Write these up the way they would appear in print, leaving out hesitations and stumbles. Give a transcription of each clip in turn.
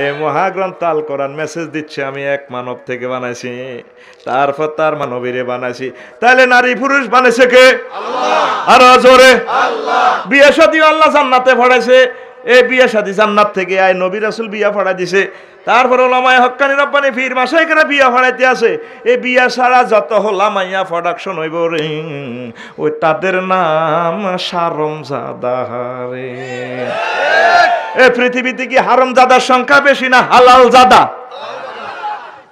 এই মহাগ্রন্থ আল কোরআন মেসেজ দিচ্ছে আমি এক মানব থেকে বানাইছি, তারপর তার মানবীরে বানাইছি। তাহলে নারী পুরুষ বানাইছে কে? আল্লাহ। আরো জোরে আল্লাহ। বিয়ে শাদী আল্লাহ জান্নাতে পড়াইছে, এই বিয়ে শাদী জান্নাত থেকে আয় নবী রাসূল বিয়া পড়াই দিছে। তারপর ওলামায়ে হক্কানি রব্বানি পীর মাশায়েখরা বিয়া পড়াইতে আছে। এই বিয়া ছাড়া যত হোলামাইয়া প্রোডাকশন হইব রে, ওই তাদের নাম হারামজাদা রে। এই পৃথিবীতে কি হারামজাদার সংখ্যা বেশি না হালাল জাদা?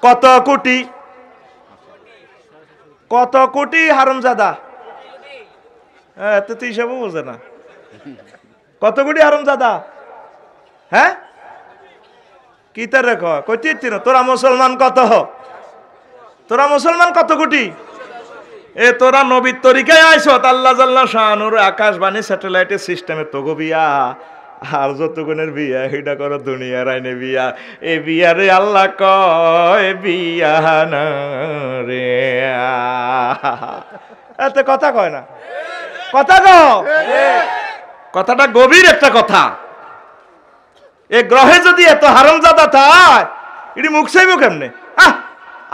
কত কোটি, কত কোটি হারামজাদা? এত তো হিসাবও বোঝে না। কত কোটি হারামজাদা? হ্যাঁ কি তার রেখ কইতে না? তোরা মুসলমান কত? তোরা মুসলমান কত কোটি? এ তোরা নবীর তরিকায় আইছত, আল্লাহ জাল্লা শানুর আকাশবাণী স্যাটেলাইটের সিস্টেমে তো গো বিয়া, আর যতগুণের বিয়া এটা করো দুনিয়ার আইনে বিয়া। এ বিয়া রে আল্লাহ কয় বিয়া না রে, এত কথা কয় না, কথা কও, কথাটা গভীর একটা কথা। এ গ্রহে যদি এত হারামজাদা থাক, এটি মুখ চাইব কেমনে?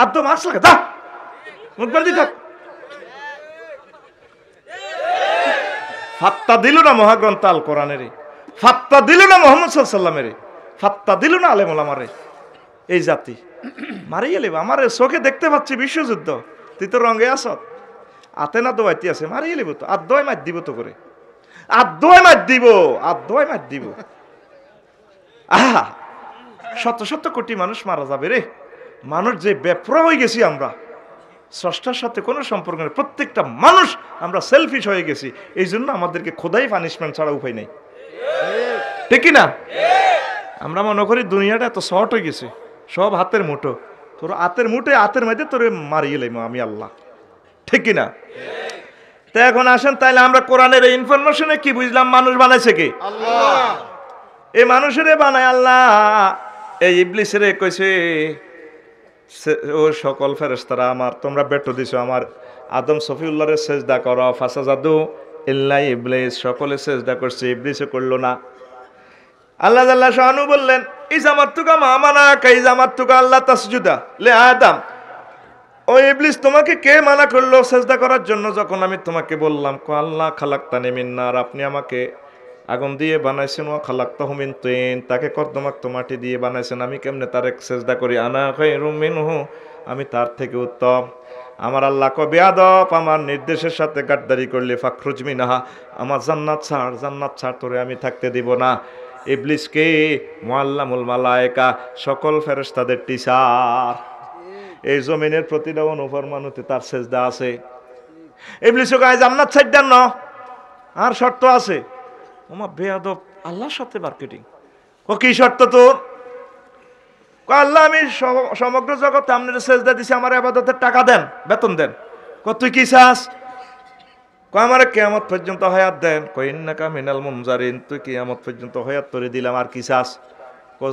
আর তো মাছ লাগে, মুখ বন্ধ থাক। ফাত্তা দিল না মহাগ্রন্থ আল কোরআনের, ফাত্তা দিল না মুহাম্মদ সাল্লাল্লাহু আলাইহি ওয়াসাল্লামের, ফাত্তা দিল না আলেম ওলামারে। এই জাতি মারি গেলে আমার চোখে দেখতে পাচ্ছি বিশ্বযুদ্ধ, তুই তো রঙে আস আতে না দোয়াইতে আছে, মারি গেলিব তো, আর দোয়াই মার দিব তো করে, আর দোয়াই মার দিব, আর দোয়াই মার দিব। আহা, শত শত কোটি মানুষ মারা যাবে রে। মানুষ যে বেপরা হয়ে গেছি আমরা, স্রষ্টার সাথে কোনো সম্পর্ক নেই, প্রত্যেকটা মানুষ আমরা সেলফিশ হয়ে গেছি। এই জন্য আমাদেরকে খোদাই পানিশমেন্ট ছাড়া উপায় নেই, ঠিক কি না? আমরা মনে করি দুনিয়াটা এত শর্ট হয়ে গেছে, সব হাতের মুঠো, তোর হাতের মুঠে হাতের মধ্যে তোর মারিয়ে লাইম আমি আল্লাহ, ঠিক কি না? তো এখন আসেন তাইলে আমরা কোরআনের এই ইনফরমেশনে কি বুঝলাম? মানুষ বানাইছে কি? আল্লাহ। এই মানুষেরে বানায় আল্লাহ। এই ইবলিসেরে কইছে ও সকল ফেরেশতারা আমার, তোমরা বেটো দিছো আমার আদম সফিউল্লাহরে সেজদা করো, ফাসাজাদু ইল্লা ইবলিস, সকলে সেজদা করছে, ইবলিসও করলো না। আল্লাহ জাল্লা শানু বললেন ইজামাতুকা মামানা কাইজামাতুকা আল্লাহ তাসজুদা লে আদম, ও ইবলিস তোমাকে কে মানা করলো সেজদা করার জন্য যখন আমি তোমাকে বললাম? কো আল্লাহ খালাকতানি মিন নার, আপনি আমাকে আগুন দিয়ে বানাইছেন, ও খালাকতাহু মিন তিন, তাকে কর্দমাক্ত মাটি দিয়ে বানাইছেন, আমি কেমনে তার সেজদা করি? আনা খায়রুম মিনহু, আমি তার থেকে উত্তম। আমার আল্লাহ কয় বেয়াদব, আমার নির্দেশের সাথে গাদ্দারি করলে ফাখরুজ মিনহা, আমার জান্নাত ছাড়, জান্নাত ছাড়, তোরে আমি থাকতে দিব না। ইবলিসকে মুআল্লামুল মালায়েকা, সকল ফেরেশতাদের টিচার, এই জমিনের প্রতিটা অনুফরমানুতে তার সেজদা আছে। ইবলিসও কয় জান্নাত ছাড় দেন না, আর শর্ত আছে। ওমা বেয়াদব, আল্লাহর সাথে মার্কেটিং। ও কি শর্ত তোর? আল্লাহ আমি সমগ্র জগতে আপনার সেজদা দিছি, আমার ইবাদতের টাকা দেন, বেতন দেন। তুই কি চাস? আমার কিয়ামত পর্যন্ত হায়াত দেন। ইন্নাকা মিনাল মুনজারিন, তুই কিয়ামত পর্যন্ত হায়াত তোরে দিলাম, আর কি চাস?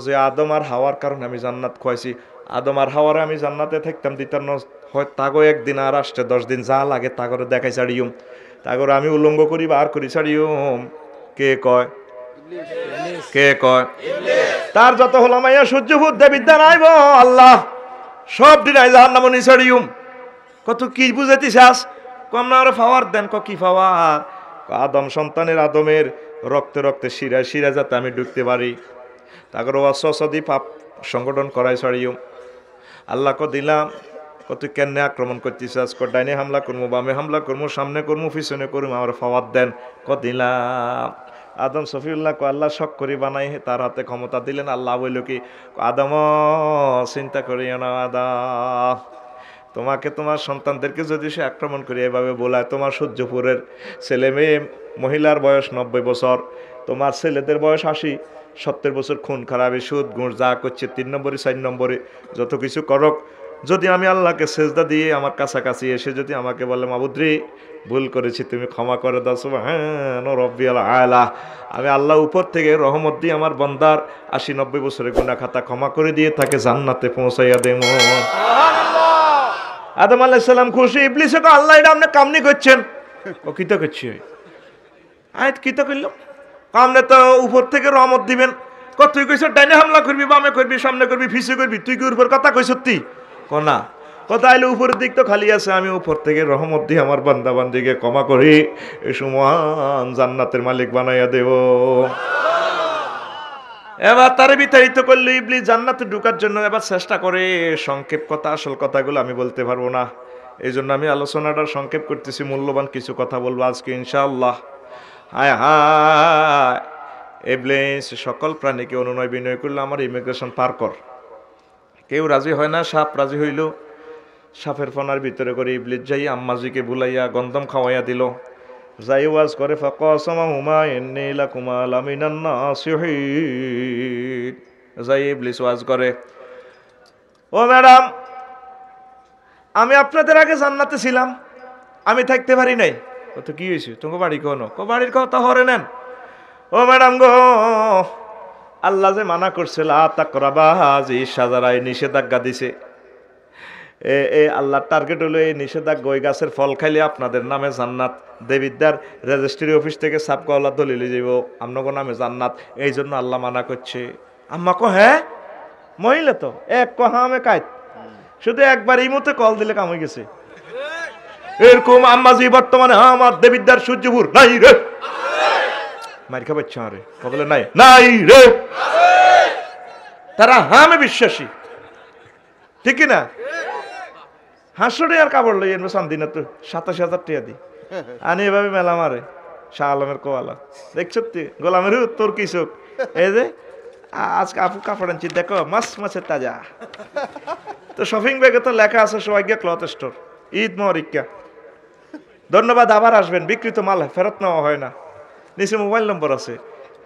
যে আদম আর হাওয়ার কারণে আমি জান্নাত খুয়াইছি, আদম আর হাওয়ারে আমি জান্নাতে থাকতাম দিতাম না, হয় তাগো একদিন আর আসতে 10 দিন যা লাগে তাগরে দেখাই ছাড়িউম, তাগরে আমি উলঙ্গ করি বার করি ছাড়িউম। কে কয়? কে কয়? তার যত হোলামাইয়া সূর্যভূত দেবিদ্যা নাইব আল্লাহ সব দিনাই জাহান্নামে নিছাড়িউম। কত কি বুঝাইতে চাস? আপনার পাওয়ার দেন। কি পাওয়ার? আদম সন্তানের আদমের রক্তে রক্তে শিরায় শিরায় যাতে আমি ঢুকতে পারি, তারপর ওয়াসওয়াসাদি পাপ সংগঠন করাই ছাড়িউম। আল্লাহ দিলাম। তুই কেন আক্রমণ করতেছিস? ডাইনে হামলা করবো, বামে হামলা করবো, সামনে করবো, পিছনে করবো, আমার পাওয়ার দেন। দিলাম। আদম সফিউল্লাহ আল্লাহ শখ করি বানাই তার হাতে ক্ষমতা দিলেন। আল্লাহ বলল কি, আদম চিন্তা করিও না আদম, তোমাকে তোমার সন্তানদেরকে যদি সে আক্রমণ করে এভাবে বলায়, তোমার সূর্যপুরের ছেলে মেয়ে মহিলার বয়স 90 বছর, তোমার ছেলেদের বয়স 80-70 বছর, খুন খারাপি সুদ ঘুষ যা করছে 3 নম্বরে 4 নম্বরে যত কিছু করক, যদি আমি আল্লাহকে সেজদা দিয়ে আমার কাছাকাছি এসে যদি আমাকে বলে মাবুদ্রি ভুল করেছি তুমি ক্ষমা করে দাও, সুবহান রব্বিয়াল আলা, আমি আল্লাহ উপর থেকে রহমত দিয়ে আমার বান্দার 80-90 বছরের গুনাহ খাতা ক্ষমা করে দিয়ে তাকে জান্নাতে পৌঁছাইয়া দেব। আদম আলাইহিস সালাম খুশি। ইবলিস কো আল্লাহ এটা আপনি কামনি করছেন? ও কিতা করছি? আয়াত কিতা কইল? আপনি তো উপর থেকে রহমত দিবেন, তুই কইছ ডাইনে হামলা করবি, বামে করবি, সামনে করবি, পিছে করবি, তুই কি উপর কথা কইছ? তুই না কথা আইলে উপরের দিক তো খালি আছে, আমি উপর থেকে রহমত দিয়ে আমার বান্দা বান্দিকে ক্ষমা করি, এই সমান জান্নাতের মালিক বানাইয়া দেব। এবার তারে বিতাড়িত করলে ইবলিস জান্নাতে ঢোকার জন্য এবার চেষ্টা করে। সংক্ষেপ কথা, আসল কথাগুলো আমি বলতে পারবো না, এই জন্য আমি আলোচনাটা সংক্ষেপ করতেছি, মূল্যবান কিছু কথা বলবো আজকে ইনশাআল্লাহ। হায় হায়, ইবলিস সকল প্রাণীকে অনুনয় বিনয় করলো আমার ইমিগ্রেশন পার কর। কেউ রাজি হয় না, সাপ রাজি হইল। সাপের ফনার ভিতরে করে ইবলিস যাই আম্মাজিকে বুলাইয়া গন্ধম খাওয়াইয়া দিল। যাই ওয়াজ করে ফাকাসামাহুমা ইন্নী লাকুমা লামিনান নাসিহিন। যাই ইবলিস ওয়াজ করে, ও ম্যাডাম, আমি আপনাদের আগে জান্নাতে ছিলাম, আমি থাকতে পারি নাই। তো কি হয়েছে, তোমার বাড়ি কোনো বাড়ির কথা হরে নেন। ও ম্যাডাম গো, আল্লাহ যে মানা করছে লা তাকরাবা হাযিহি শাজারায়, নিষেধাজ্ঞা দিছে। আল্লাহর টার্গেট হলো এই নিষেধাজ্ঞা, ওই গাছের ফল খাইলে আপনাদের নামে জান্নাত, দেবিদ্যার রেজিস্ট্রি অফিস থেকে সাবকাওয়ালা দলিলে যাব আপনার নামে জান্নাত, এই জন্য আল্লাহ মানা করছে। আম্মা কো হ্যাঁ, মহিলা তো এক কহামে কায়ত, শুধু একবার এই মতে কল দিলে কাম হয়ে গেছে। এরকম আম্মাজি বর্তমানে আমার দেবিদ্যার সূর্যপুর নাই রে, মার খাবার রে বলে নাই নাই রে, তারা হামে বিশ্বাসী, ঠিক না? হাঁসড়ে আর কাপড় লই এনবো সান্দিনা তো 27,000 টাকা দি আনি এভাবে মেলা মারে। শাহ আলমের কোয়ালা দেখছ গোলামের তোর কি চোখ, এই যে আজকে আপু কাপড় আনছি দেখো মাছ মাছের তাজা। তো শপিং ব্যাগে তো লেখা আছে সৌভাগ্য ক্লথ স্টোর, ঈদ মরিকা, ধন্যবাদ, আবার আসবেন, বিকৃত মাল ফেরত নেওয়া হয় না, নিচে মোবাইল নম্বর আছে।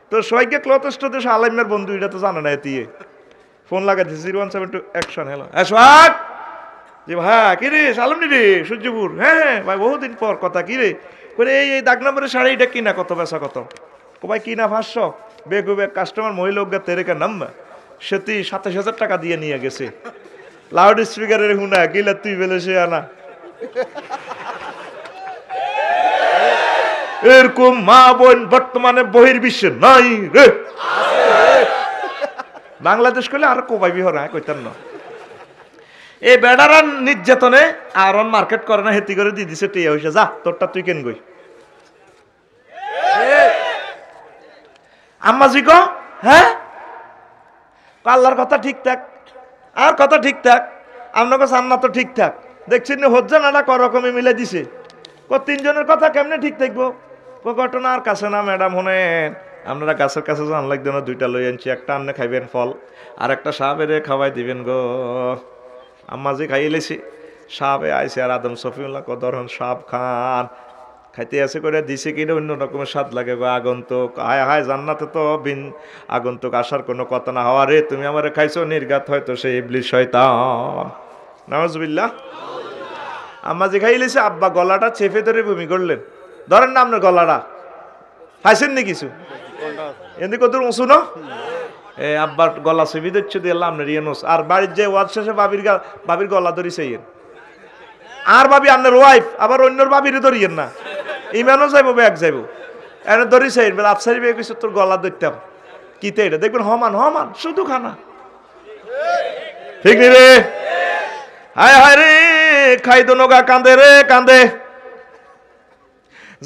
তো সৌভাগ্য ক্লথ স্টোর তো শাহ আলমের বন্ধু, এটা তো জানা না, এতিয়ে ফোন লাগাইছে 0172 অ্যাকশন। হ্যালো সোহাগ জি ভাই, কি রে সালাম নি রে সূর্যপুর? হ্যাঁ ভাই, বহুদিন পর কথা, কি রে করে এই দাগ নম্বরের শাড়ি, এটা কিনা কত, বেচা কত? ও ভাই কিনা 500, বেগু বেগ কাস্টমার মহিলা তেরে কা নাম্বার সেটি 27,000 টাকা দিয়ে নিয়ে গেছে। লাউড স্পিকারের হুনা গিলা তুই বেলে সে আনা। এরকম মা বোন বর্তমানে বহির্বিশ্বে নাই রে, বাংলাদেশ করলে আর কোবাই বিহর হ্যাঁ কইতাম না। এই বেড়ারা নির্যাতনে আর মার্কেট করে না, হেতি করে দিয়ে দিছে টিয়া হইছে, যা তোরটা তুই কেন গই। আম্মাজি গো হ্যাঁ, আল্লাহর কথা ঠিকঠাক, আর কথা ঠিকঠাক, আপনাকে জান্নাত তো ঠিকঠাক, দেখছেন না হজ্জা নানা করকমে মিলে দিছে। 3 জনের কথা কেমনে ঠিক থাকবো? ঘটনা আর কাছে না ম্যাডাম, শোনেন আপনারা গাছের কাছে যান লাগবে না, 2টা লই আনছি, একটা আপনি খাইবেন ফল, আর একটা সাপের খাওয়াই দিবেন গো। আম্মাজি খাইলেছি, সাপে আইসে আর আদম সফিউল্লাহ ধরুন সাপ খান, খাইতে আছে করে দিছে কিনা অন্য রকমের স্বাদ লাগে গো। আগন্তুক হায় হায়, জান্নাতে তো বিন আগন্তুক আসার কোনো কথা না। হওয়া রে তুমি আমারে খাইছো, নির্ঘাত হয়তো সেই ইবলিস শয়তান, নাউজুবিল্লাহ। আম্মাজি খাইলেছে, আব্বা গলাটা চেপে ধরে বমি করলেন, ধরেন না আপনার গলাটা, খাইছেন নি কিছু এমনি কত উঁচু না, আব্বার গলা চেপে দিচ্ছে দিয়ে আপনার ইয়েনোস। আর বাড়ির যে ওয়াজ শেষে বাবির গলা ধরিছে ইয়েন, আর ভাবি আপনার ওয়াইফ আবার অন্যর ভাবিরে ধরিয়েন না, ইমানও যাইব ব্যাগ যাইব, এনে ধরিছে আফসারি বেগ কিছু তোর গলা ধরতাম কিতে, এটা দেখবেন হমান হমান শুধু খানা, ঠিক রে? হায় হায় রে, খাই দোনগা কান্দে রে কান্দে।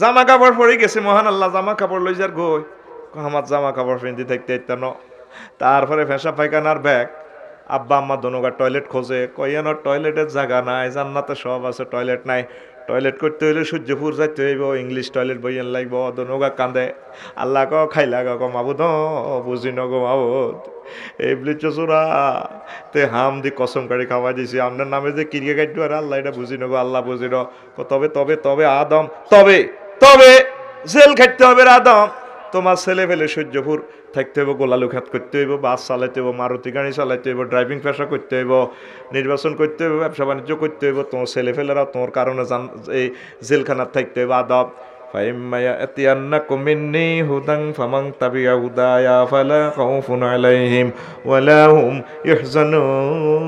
জামা কাপড় পরে গেছে, মহান আল্লাহ জামা কাপড় লই যার গই, আমার জামা কাপড় ফেন্দি থাকতে ইত্যান। তারপরে ফেঁসা পায়খানার ব্যাগ, আব্বা আম্মা দোনোগা টয়লেট খোঁজে, কইয়েন টয়লেটের জায়গা নাই, জান্নাতে সব আছে, টয়লেট নাই। টয়লেট করতে হইলে সূর্যপুর যাইতে হইব, ইংলিশ টয়লেট বইয়েন লাগবো, দোনোগা কান্দে। আল্লাহ ক খাইলা গো মাবুদ, বুঝি নগো মাবুদ, এই ব্লিচোরা তে হাম দি কসম কাড়ি খাওয়াই দিছি, আপনার নামে যে কিরিয়ে কাটতো আর আল্লাহ এটা বুঝি নগো, আল্লাহ বুঝি ন। তবে তবে তবে আদম, তবে তবে জেল খাটতে হবে আদম, তোমার ছেলে ফেলে সূর্যপুর থাকতে হইব, গোলালু খাত করতে হইব, বাস চালাইতে হইব, মারুতি গাড়ি চালাইতে হইব, ড্রাইভিং পেশা করতে হইব, নির্বাচন করতে হইব, ব্যবসা বাণিজ্য করতে হইব, তোমার ছেলে ফেলেরা তোমার কারণে এই জেলখানার থাকতে হইব। আদব ফাইম্মায়া আতিয়ান্নাকুম মিন্নী হুদান ফামান তাবিআ হুদায়া ফালা খাউফুন আলাইহিম ওয়ালা হুম ইহজানুন।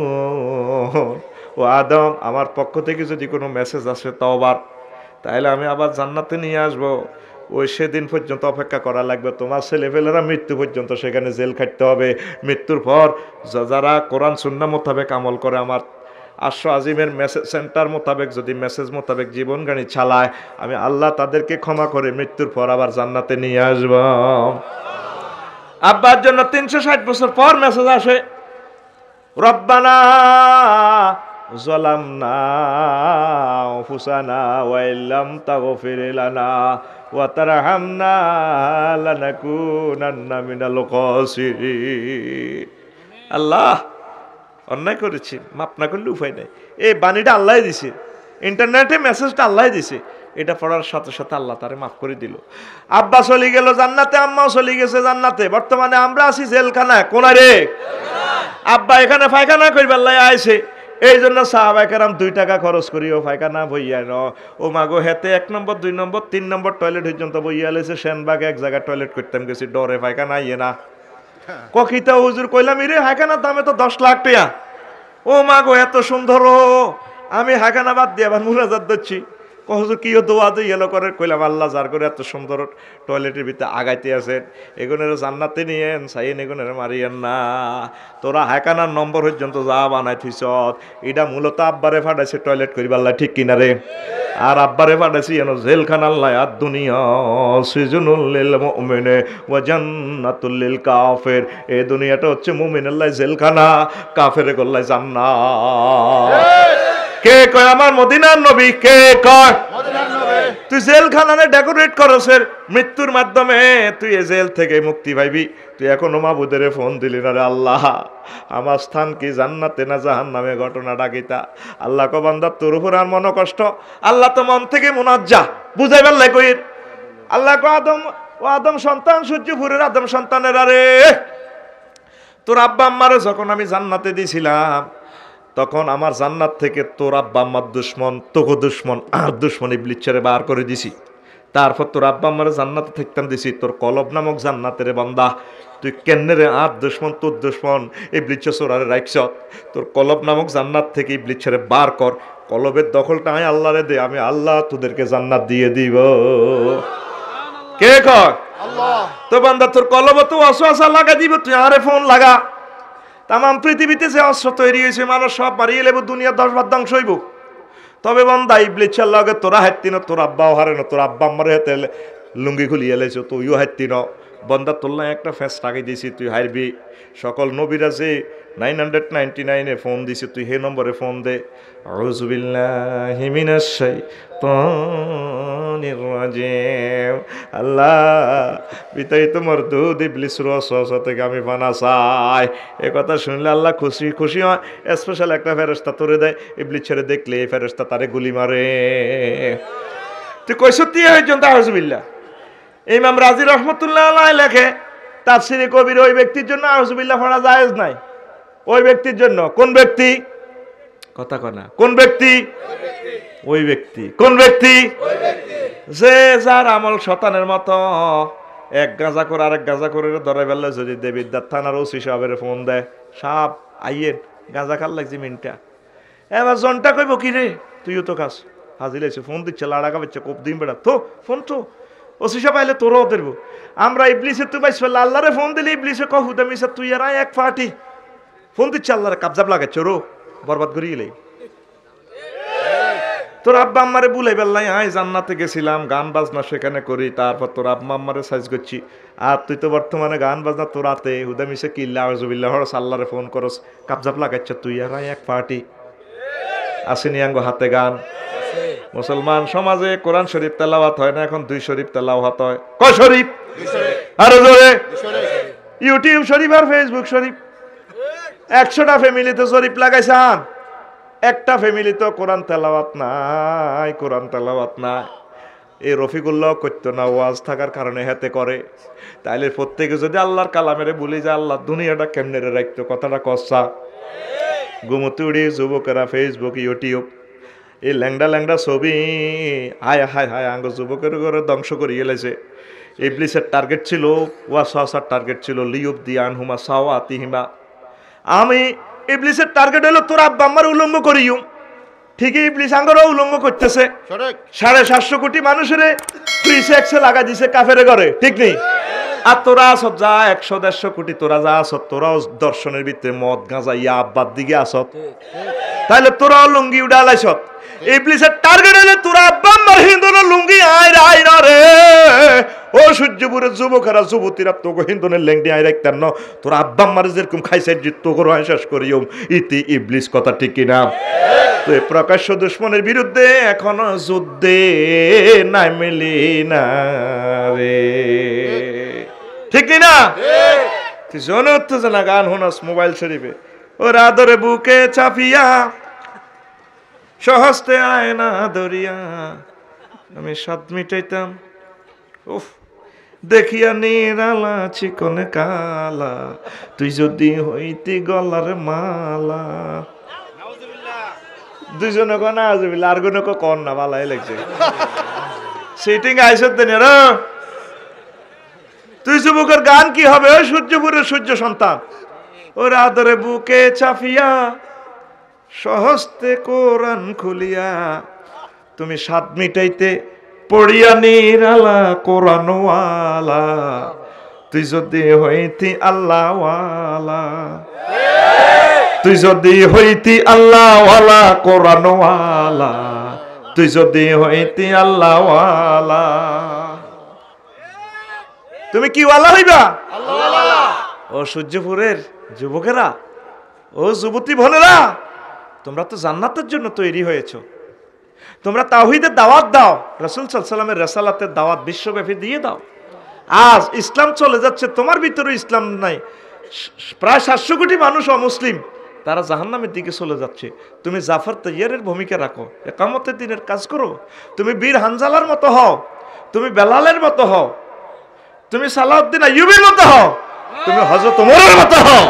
ও আদম, আমার পক্ষ থেকে যদি কোনো মেসেজ আসে তওবার, তাহলে আমি আবার জান্নাতে নিয়ে আসবো, ওই সেদিন পর্যন্ত অপেক্ষা করা লাগবে। তোমার ছেলেপেলেরা মৃত্যু পর্যন্ত সেখানে জেল খাটতে হবে। মৃত্যুর পর যারা কোরআন সুন্নাহ মোতাবেক আমল করে, আমার আশ্র আজিমের মেসেজ সেন্টার মোতাবেক যদি মেসেজ মোতাবেক জীবন গাড়ি চালায়, আমি আল্লাহ তাদেরকে ক্ষমা করে মৃত্যুর পর আবার জান্নাতে নিয়ে আসব। আব্বার জন্য 360 বছর পর মেসেজ আসে, রব্বানা যালামনা আনফুসানা ওয়া ইল্লাম তাগফির লানা ওয়া তারহামনা লানাকুনান্না মিনাল খাসিরিন। আল্লাহ, অন্যায় করেছি, মাপ না করলে উপায় নাই। এই বাণীটা আল্লাহ দিছে, ইন্টারনেটে মেসেজটা আল্লাহ দিছে, এটা পড়ার সাথে সাথে আল্লাহ তারে মাফ করে দিল। আব্বা চলে গেল জান্নাতে, আম্মাও চলে গেছে জান্নাতে। বর্তমানে আমরা আছি জেলখানায়। কোনারে আব্বা এখানে পায়খানা করবে আল্লাহ আইছে, এই জন্য সাহাবায়ে কেরাম 2 টাকা খরচ করিও পায়খানা বইয়া ন। ও মাগো হেতে 1 নম্বর 2 নম্বর 3 নম্বর টয়লেট পর্যন্ত বইয়া লেছে। সেনবাগে এক জায়গায় টয়লেট করতাম গেছি, ডরে পায়খানা ইয়ে না কখিতা হুজুর কইলাম ইরে হায়খানার দামে তো 10 লাখ টাকা। ও মাগো এত সুন্দর, আমি হায়খানা বাদ দিয়ে আবার মুনাজাত দিচ্ছি। হুজুর কি দোয়া দিয়ে এলো করে, কইলাম আল্লাহ যার করে এত সুন্দর টয়লেটের ভিতরে আগাইতে আছেন, এগুনের জান্নাতে নিয়েন সাইন, এগুনের মারিয়েন না। তোরা হায়খানার নম্বর পর্যন্ত যা বানাই থিস, এটা মূলত আব্বারে ফাটাইছে টয়লেট করিবার আল্লাহ, ঠিক কিনা রে? আর আব্বারে ফাটাইছি এন জেলখানা আল্লাহ আর দুনিয়া সিজনুল লিল মুমিনে ওয়া জান্নাতুল লিল কাফির। এই দুনিয়াটা হচ্ছে মুমিনের লাই জেলখানা, কাফেরের গল্লায় জান্নাত। কে কয় আমার মদিনার নবী? কে কয় মদিনার নবী? তুই জেলখানারে ডেকোরেট করছের মৃত্যুর মাধ্যমে, তুই এই জেল থেকে মুক্তি পাইবি। তুই এখনো মাবুদের ফোন দিলি না রে আল্লাহ, আমার স্থান কি জান্নাতে না জাহান্নামে? ঘটনাটা কিতা? আল্লাহ কো বান্দা তোর উপর আর মন কষ্ট, আল্লাহ তো মন থেকে মুনাজ্জা, বুঝাইবার লাই কই। আল্লাহ কো আদম, ও আদম সন্তান, সূর্যপুরের আদম সন্তানের, আরে তোর আব্বা আম্মারে যখন আমি জান্নাতে দিছিলাম, তখন আমার জান্নাত থেকে তোর আব্বা আম্মার দুশ্মন, তোকে দুশ্মন, আর দুশ্মন ইবলিসরে বার করে দিছি। তারপর তোর আব্বা আম্মারে জান্নাতে থাকতাম দিছি, তোর কলব নামক জান্নাতের বান্দা তুই কেন্নে রে আর দুশ্মন, তোর দুশ্মন ইবলিস সোরারে রাখছ। তোর কলব নামক জান্নাত থেকে ইবলিসরে বার কর, কলবের দখলটা আমি আল্লাহরে দে, আমি আল্লাহ তোদেরকে জান্নাত দিয়ে দিব। কে কয়? আল্লাহ। তো বান্দা তোর কলব তো অসওয়াসা লাগা দিব, তুই আরে ফোন লাগা। তামাম পৃথিবীতে যে অস্ত্র তৈরি হয়েছে, মানুষ সব মারিয়ে লেব, দুনিয়া 10 বার ধ্বংস হইব। তবে বন্দা ইবলিসের লগে তোরা হাঁটতি না, তোর আব্বাও হারে না, তোর আব্বা আম্মারে হাতে লুঙ্গি খুলিয়ে লেছ, তুইও হাঁটতি না। বন্দা তোল্লা একটা ফ্যাস টাকিয়ে দিয়েছি, তুই হারবি। সকল নবীরা যে 999-এ ফোন দিছে, তুই হে নম্বরে ফোন দে। আউযু বিল্লাহি মিনাশ শাইতানির রাজিম। আল্লাহ বিতাড়িত মরদুদ ইবলিসের ওয়াসওয়াসা থেকে আমি পানা চাই। এ কথা শুনলে আল্লাহ খুশি খুশি হয়। স্পেশাল একটা ফেরেশতা তোরে দেয়, ইবলিস ছেড়ে দেখলে এই ফেরেশতা তারে গুলি মারে। তুই কইছ তুই হইজন্ত আউযু বিল্লাহ। ইমাম রাজি রহমতুল্লাহ আলাইহি লেখে তাফসিরে কবির, ওই ব্যক্তির জন্য আউযু বিল্লাহ পড়া জায়েজ নাই। ওই ব্যক্তির জন্য। কোন ব্যক্তি? কথা কয় না। কোন ব্যক্তি? ওই ব্যক্তি। কোন ব্যক্তি? যে যার আমল শতানের মতো, এক গাঁজা করে আরেক গাঁজা করে ধরে ফেললে যদি দেবিদ্যার থানার ওসি সাহেবের ফোন দেয়, সাপ আইয়ের গাঁজা খাল লাগছে মিনটা, এবার জনটা কইব কি রে তুইও তো খাস, হাজির আছে ফোন দিচ্ছে, লাড়া খাবাচ্ছে, কোপ দিন বেড়া তো ফোন তো ওসি সাহেব আইলে তোরও দেব। আমরা ইবলিসে তুই পাইছ ফেললে আল্লাহরে ফোন দিলে ইবলিসে কহুদা মিশা তুই আর এক পার্টি ফোন দিচ্ছে, আল্লাহরে কাবজাব লাগাচ্ছে, রো বরবাদ করিয়ে লাই। তোর আব্বা আম্মারে বুলাই বেল্লাই, আয় জান্নাতে গেছিলাম, গান বাজনা সেখানে করি, তারপর তোর আব্বা আম্মারে সাইজ করছি। আর তুই তো বর্তমানে গান বাজনা তোর রাতে হুদা মিশে কিল্লা আউযুবিল্লাহ হরস, আল্লাহরে ফোন করস, কাবজাব লাগাচ্ছে, তুই আর এক পার্টি। আসেনি আঙ্গ হাতে গান। মুসলমান সমাজে কোরআন শরীফ তেলাওয়াত হয় না, এখন 2 শরীফ তেলাওয়াত হয়। কয় শরীফ? আরো জোরে। ইউটিউব শরীফ আর ফেসবুক শরীফ। 100টা ফ্যামিলিতে শরীফ লাগাইছে, আন একটা ফ্যামিলি তো কোরআন তেলাওয়াত নাই, কোরআন তেলাওয়াত নাই। এই রফিকুল্লাহ করতো না, ওয়াজ থাকার কারণে হাতে করে। তাইলে প্রত্যেকে যদি আল্লাহর কালামেরে বলি যে আল্লাহ দুনিয়াটা কেমনে রাখতো, কথাটা কসা। গুমতুড়ি যুবকেরা ফেসবুক ইউটিউব এই ল্যাংডা ল্যাংডা ছবি, হায় হায় হায় আঙ্গ যুবকের ঘরে ধ্বংস করে গেলেছে। ইবলিসের টার্গেট ছিল, ওয়াসওয়াসার টার্গেট ছিল লিয়ুবদিয়ান হুমা সাওয়াতিহিমা। আমি ইবলিসের টার্গেট হলো তোর আব্বা আম্মার উলঙ্গ করিও, ঠিকই ইবলিস আঙ্গরা উলঙ্গ করতেছে। 750 কোটি মানুষের ফ্রি সেক্সে লাগা দিছে কাফেরে করে, ঠিক নেই? আর তোরা আসত যা 100-150 কোটি, তোরা যা আসত, তোরাও দর্শনের ভিতরে মদ গাঁজা ইয়া আব্বার দিকে আসত, তাহলে তোরাও লুঙ্গি উড়ালাইছত। ইবলিসের টার্গেট হলে তোরা আব্বা আমার হিন্দুনের লুঙ্গি আয় আয় না রে। ও সূর্যপুরের যুবকেরা যুবতীরা তোকে হিন্দুনের লেঙ্গি আয় রাখতেন না, তোরা আব্বা আমার যেরকম খাইছে জিত করে শেষ করিও ইতি ইবলিস, কথা ঠিক কিনা? তো এই প্রকাশ্য দুশ্মনের বিরুদ্ধে এখনো যুদ্ধে নামিলি না রে, ঠিক না? তুই জনত জানা গান শোনাস মোবাইল শরীফে, ওর আদরে বুকে চাপিয়া সহস্তে আয় না দরিয়া, আমি স্বাদ মিটাইতাম উফ দেখিয়া নিরালা চিকন কালা, তুই যদি হইতি গলার মালা। দুইজনে কো না আজবিল্লা, আর কোনো কন না, ভালাই লাগছে সিটিং আইসত দেন। তুই যুবকের গান কি হবে? ওই সূর্যপুরের সূর্য সন্তান, ওর আদরে বুকে চাপিয়া সহস্তে কোরআন খুলিয়া, তুমি স্বাদ মিটাইতে পড়িয়া নিরালা কোরআনওয়ালা, তুই যদি হইতি আল্লাহওয়ালা, তুই যদি হইতি আল্লাহওয়ালা কোরআনওয়ালা, তুই যদি হইতি আল্লাহওয়ালা। তুমি কি ওয়ালা হইবা? আল্লাহওয়ালা। ও সূর্যপুরের যুবকেরা, ও যুবতী বোনেরা, তোমরা তো জান্নাতের জন্য তৈরি হয়েছো। তোমরা তাওহীদের দাওয়াত দাও, রাসূল সাল্লাল্লাহু আলাইহি ওয়াসাল্লামের রিসালাতের দাওয়াত বিশ্বব্যাপী দিয়ে দাও। আজ ইসলাম চলে যাচ্ছে, তোমার ভিতরে ইসলাম নাই। প্রায় 700 কোটি মানুষ অমুসলিম, তারা জাহান্নামের দিকে চলে যাচ্ছে। তুমি জাফর তৈয়ারের ভূমিকা রাখো, ইকামতের দিনের কাজ করো। তুমি বীর হানজালার মতো হও, তুমি বেলালের মতো হও, তুমি সালাউদ্দিন আইয়ুবের মতো হও, তুমি হযরত ওমরের মতো হও।